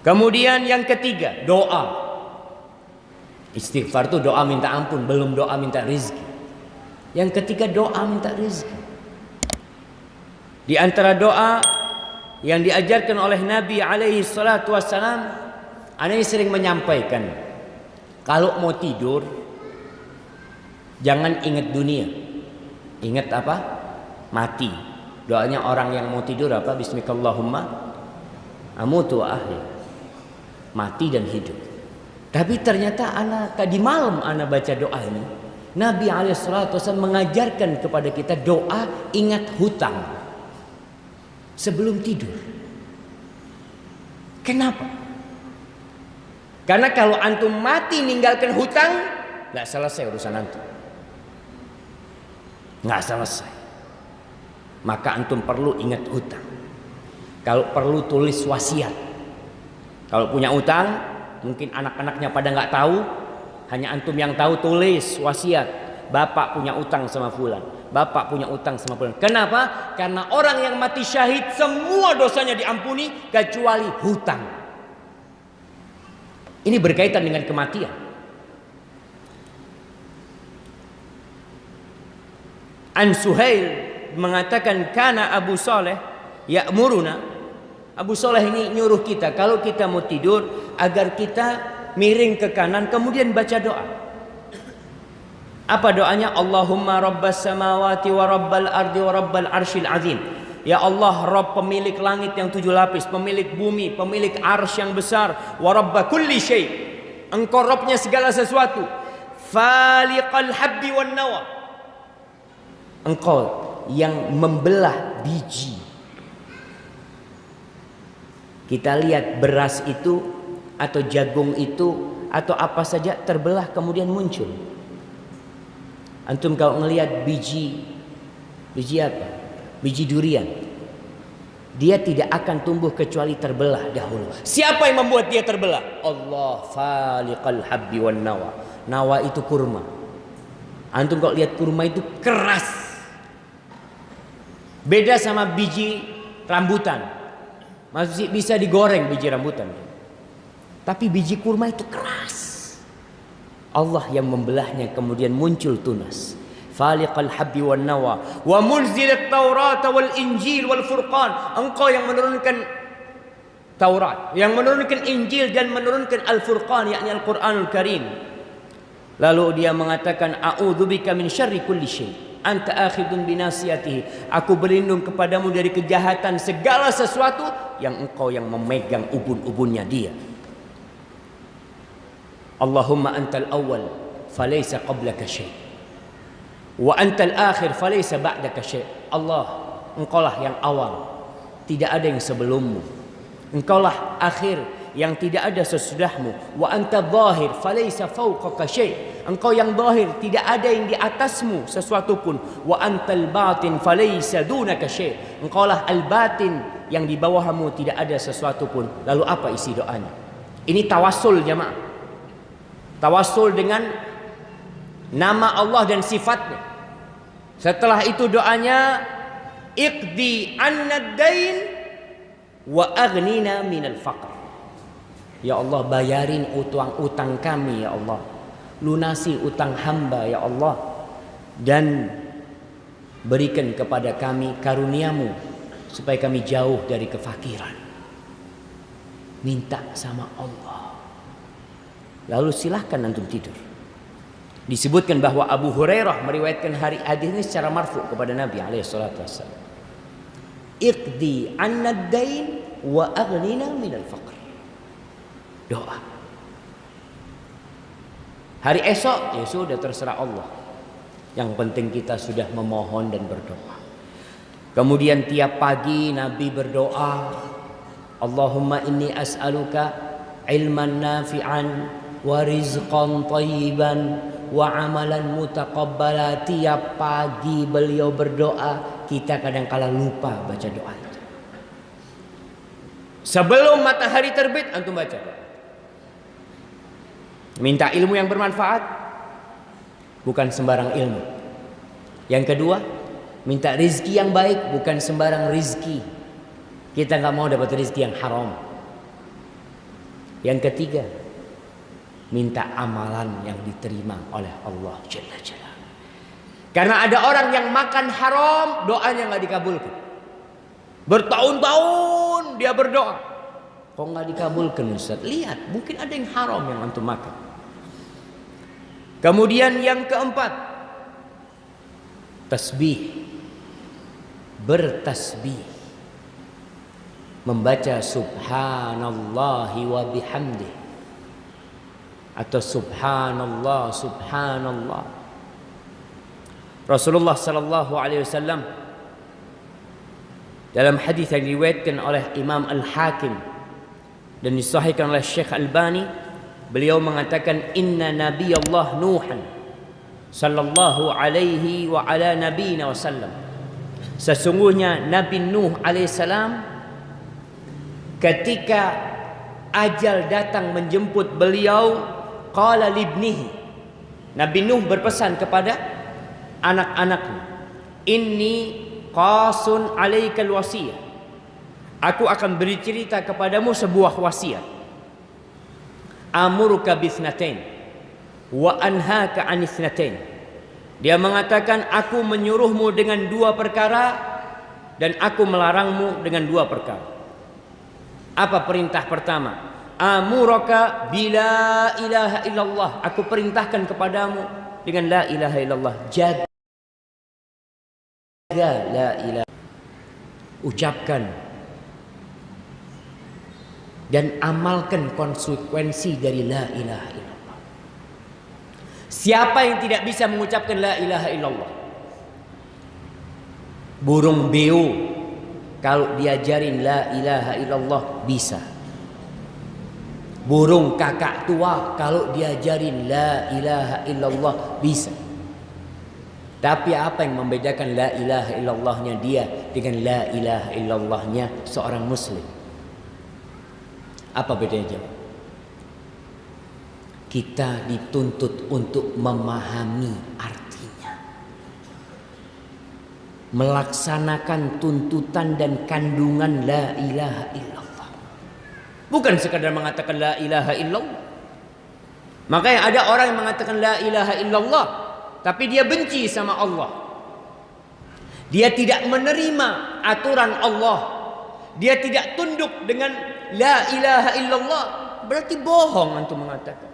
Kemudian yang ketiga, doa. Istighfar itu doa minta ampun, belum doa minta rizki. Yang ketiga, doa minta rizki. Di antara doa yang diajarkan oleh Nabi alaihi salatu wassalam, ana sering menyampaikan, kalau mau tidur jangan ingat dunia. Ingat apa? Mati. Doanya orang yang mau tidur apa? Bismikallahumma amutu wa ahya. Mati dan hidup. Tapi ternyata tadi malam ana baca doa ini, Nabi alaihi salatu wasallam mengajarkan kepada kita doa ingat hutang sebelum tidur. Kenapa? Karena kalau antum mati ninggalkan hutang, nggak selesai urusan antum. Nggak selesai. Maka antum perlu ingat hutang. Kalau perlu tulis wasiat. Kalau punya utang, mungkin anak-anaknya pada nggak tahu, hanya antum yang tahu, tulis wasiat. Bapak punya utang sama fulan, bapak punya utang sama fulan. Kenapa? Karena orang yang mati syahid semua dosanya diampuni kecuali hutang. Ini berkaitan dengan kematian. An Suhail mengatakan kana Abu Saleh ya'muruna. Abu Saleh ini nyuruh kita kalau kita mau tidur agar kita miring ke kanan kemudian baca doa. Apa doanya? Allahumma rabbas samawati wa rabbal ardi wa rabbal arsyil azim. Ya Allah, Rabb pemilik langit yang 7 lapis, pemilik bumi, pemilik arsy yang besar, wa rabba kulli syai. Engkau Rabbnya segala sesuatu. Faliqal habbi wan nawa. Engkau yang membelah biji. Kita lihat beras itu atau jagung itu atau apa saja terbelah kemudian muncul. Antum kalau ngelihat biji apa? Biji durian. Dia tidak akan tumbuh kecuali terbelah dahulu. Siapa yang membuat dia terbelah? Allah, faliqal habbi wan nawa. Nawa itu kurma. Antum kalau lihat kurma itu keras. Beda sama biji rambutan. Masih bisa digoreng biji rambutan. Tapi biji kurma itu keras. Allah yang membelahnya kemudian muncul tunas. Faliqal habbi wan nawa wa munzilat Taurat wal Injil wal Furqan. Engkau yang menurunkan Taurat, yang menurunkan Injil dan menurunkan Al-Furqan, yakni Al-Qur'anul Karim. Lalu dia mengatakan a'udzubika min syarri kulli syai. Anta akhidun binasiyatihi. Aku berlindung kepadamu dari kejahatan segala sesuatu yang engkau yang memegang ubun-ubunnya dia. Allahumma antal awwal falaysa qablaka syai' wa antal akhir falaysa ba'daka syai'. Allah, engkaulah yang awal, tidak ada yang sebelummu. Engkaulah akhir yang tidak ada sesudahmu. Wa anta dhahir falaysa fawqaka syai'. Engkau yang zahir, tidak ada yang di atasmu sesuatu pun. Wa antal batin falaysa dunaka syai'. Engkaulah al-batin yang di bawahmu tidak ada sesuatu pun. Lalu apa isi doanya? Ini tawassul jemaah. Tawassul dengan nama Allah dan sifatnya. Setelah itu doanya iqdi annad dain wa aghnina minal faqr. Ya Allah, bayarin utang kami ya Allah. Lunasi utang hamba ya Allah. Dan berikan kepada kami karuniamu supaya kami jauh dari kefakiran. Minta sama Allah. Lalu silahkan antum tidur. Disebutkan bahwa Abu Hurairah meriwayatkan hadis ini secara marfu kepada Nabi alaihi salatu wasallam. Iqdi annad dain wa aghnina minal faqr. Doa. Hari esok ya sudah terserah Allah. Yang penting kita sudah memohon dan berdoa. Kemudian tiap pagi Nabi berdoa, Allahumma inni as'aluka ilman nafi'an wa rizqan thayyiban wa amalan mutaqabbala. Tiap pagi beliau berdoa, kita kadang-kala lupa baca doa itu. Sebelum matahari terbit antum baca doa. Minta ilmu yang bermanfaat, bukan sembarang ilmu. Yang kedua, minta rizki yang baik, bukan sembarang rizki. Kita nggak mau dapat rizki yang haram. Yang ketiga, minta amalan yang diterima oleh Allah Jalla Jalla. Karena ada orang yang makan haram, doanya nggak dikabulkan. Bertahun-tahun dia berdoa, kok nggak dikabulkan Ustaz? Lihat, mungkin ada yang haram yang antum makan. Kemudian yang keempat, tasbih. Bertasbih, membaca subhanallahi wa bihamdih atau subhanallah subhanallah. Rasulullah sallallahu alaihi wasallam dalam hadis yang diriwayatkan oleh Imam Al-Hakim dan disahihkan oleh Syekh Albani, beliau mengatakan inna nabiyallah Nuhan sallallahu alaihi wa ala nabiyina wasallam, sesungguhnya Nabi Nuh alaihissalam ketika ajal datang menjemput beliau, qala libnihi, Nabi Nuh berpesan kepada anak-anaknya, inni qasun alaikal wasiyah, aku akan beri cerita kepadamu sebuah wasiat. Amuruka bisnatain wa anhaka anisnatain. Dia mengatakan, aku menyuruhmu dengan dua perkara dan aku melarangmu dengan dua perkara. Apa perintah pertama? Amuraka bila ilaha illallah. Aku perintahkan kepadamu dengan la ilaha illallah. Jaga la ilaha. Ucapkan dan amalkan konsekuensi dari la ilaha illallah. Siapa yang tidak bisa mengucapkan la ilaha illallah? Burung beo kalau diajarin la ilaha illallah bisa. Burung kakak tua kalau diajarin la ilaha illallah bisa. Tapi apa yang membedakan la ilaha illallahnya dia dengan la ilaha illallahnya seorang muslim? Apa bedanya? Kita dituntut untuk memahami artinya, melaksanakan tuntutan dan kandungan la ilaha illallah, bukan sekadar mengatakan la ilaha illallah. Makanya ada orang yang mengatakan la ilaha illallah tapi dia benci sama Allah, dia tidak menerima aturan Allah, dia tidak tunduk dengan la ilaha illallah. Berarti bohong antum mengatakan.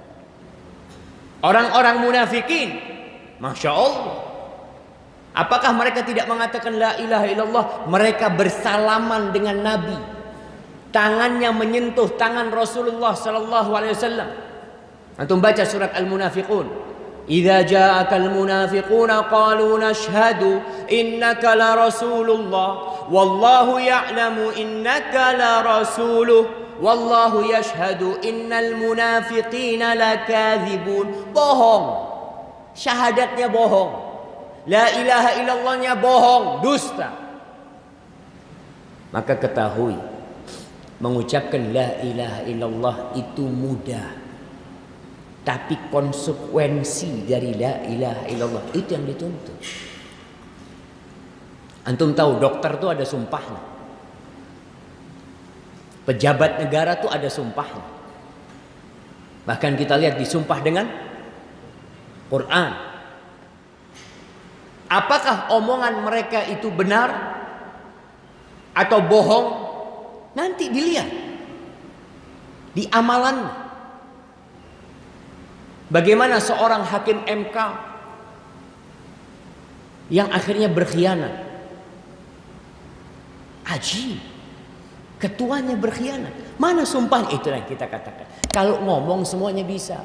Orang-orang munafikin, Masya Allah, apakah mereka tidak mengatakan la ilaha illallah? Mereka bersalaman dengan Nabi, tangannya menyentuh tangan Rasulullah sallallahu alaihi wasallam. Antum baca surat Al-Munafiqun, idza ja'akal munafiquna qalu nashhadu innaka la rasulullah wallahu ya'lamu innaka la rasuluh wallahu yashhadu innal munafiqina lakadzibun. Bohong, syahadatnya bohong, la ilaha illallahnya bohong, dusta. Maka ketahui, mengucapkan la ilaha illallah itu mudah, tapi konsekuensi dari la ilaha illallah itu yang dituntut. Antum tahu dokter itu ada sumpahnya, pejabat negara tuh ada sumpahnya. Bahkan kita lihat disumpah dengan Quran. Apakah omongan mereka itu benar atau bohong? Nanti dilihat di amalannya. Bagaimana seorang hakim MK yang akhirnya berkhianat? Ajib. Ketuanya berkhianat. Mana sumpah? Itulah yang kita katakan. Kalau ngomong semuanya bisa.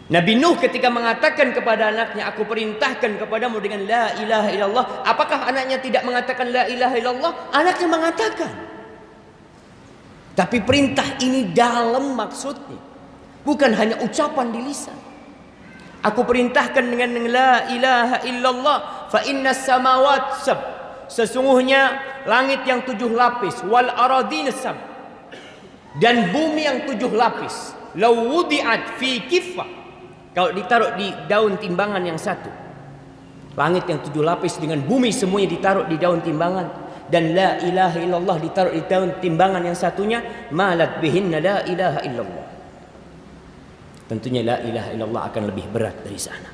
Nabi Nuh ketika mengatakan kepada anaknya, aku perintahkan kepadamu dengan la ilaha illallah. Apakah anaknya tidak mengatakan la ilaha illallah? Anaknya mengatakan. Tapi perintah ini dalam maksudnya, bukan hanya ucapan di lisan. Aku perintahkan dengan la ilaha illallah. Fa inna samawat sab, sesungguhnya langit yang 7 lapis, wal aradin sab, dan bumi yang 7 lapis, law wudi'at fi kiffah, kalau ditaruh di daun timbangan yang satu, langit yang 7 lapis dengan bumi semuanya ditaruh di daun timbangan, dan la ilaha illallah ditaruh di timbangan yang satunya, malat bihinna la ilaha illallah. Tentunya la ilaha illallah akan lebih berat dari sana.